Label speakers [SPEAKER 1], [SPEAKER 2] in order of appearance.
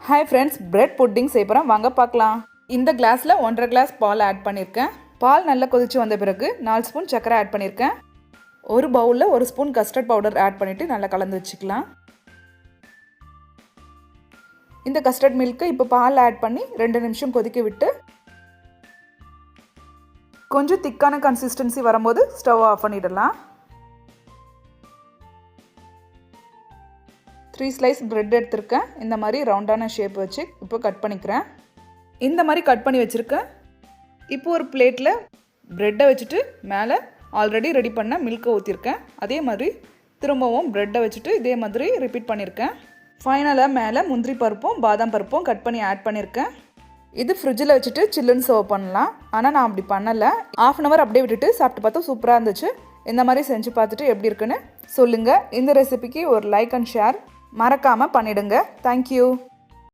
[SPEAKER 1] Hi friends, bread pudding செய்ய போகிறேன், வாங்க பார்க்கலாம். இந்த கிளாஸில் 1.5 கிளாஸ் பால் ஆட் பண்ணியிருக்கேன். பால் நல்லா கொதிச்சு வந்த பிறகு 4 ஸ்பூன் சர்க்கரை ஆட் பண்ணியிருக்கேன். ஒரு பவுலில் 1 ஸ்பூன் கஸ்டர்ட் பவுடர் ஆட் பண்ணிவிட்டு நல்லா கலந்து வச்சுக்கலாம். இந்த கஸ்டர்ட் மில்க்கு இப்போ பால் ஆட் பண்ணி 2 நிமிஷம் கொதிக்க விட்டு கொஞ்சம் திக்கான கன்சிஸ்டன்சி வரும்போது ஸ்டவ் ஆஃப் பண்ணிடலாம். 3 ஸ்லைஸ் பிரெட் எடுத்திருக்கேன். இந்த மாதிரி ரவுண்டான ஷேப் வச்சு இப்போ கட் பண்ணிக்கிறேன். இந்த மாதிரி கட் பண்ணி வச்சுருக்கேன். இப்போ ஒரு பிளேட்டில் ப்ரெட்டை வச்சுட்டு மேலே ஆல்ரெடி ரெடி பண்ண மில்க்கை ஊற்றிருக்கேன். அதே மாதிரி திரும்பவும் ப்ரெட்டை வச்சுட்டு இதே மாதிரி ரிப்பீட் பண்ணியிருக்கேன். ஃபைனலாக மேலே முந்திரி பருப்பும் பாதாம் பருப்பும் கட் பண்ணி ஆட் பண்ணியிருக்கேன். இது ஃப்ரிட்ஜில் வச்சுட்டு சில்லுன்னு சர்வ் பண்ணலாம். ஆனால் நான் அப்படி பண்ணலை. 1/2 hour அப்படியே விட்டுட்டு சாப்பிட்டு பார்த்தா சூப்பராக இருந்துச்சு. இந்த மாதிரி செஞ்சு பார்த்துட்டு எப்படி இருக்குன்னு சொல்லுங்கள். இந்த ரெசிபிக்கு ஒரு லைக் அண்ட் ஷேர் மறக்காமல் பண்ணிடுங்க. தேங்க்யூ.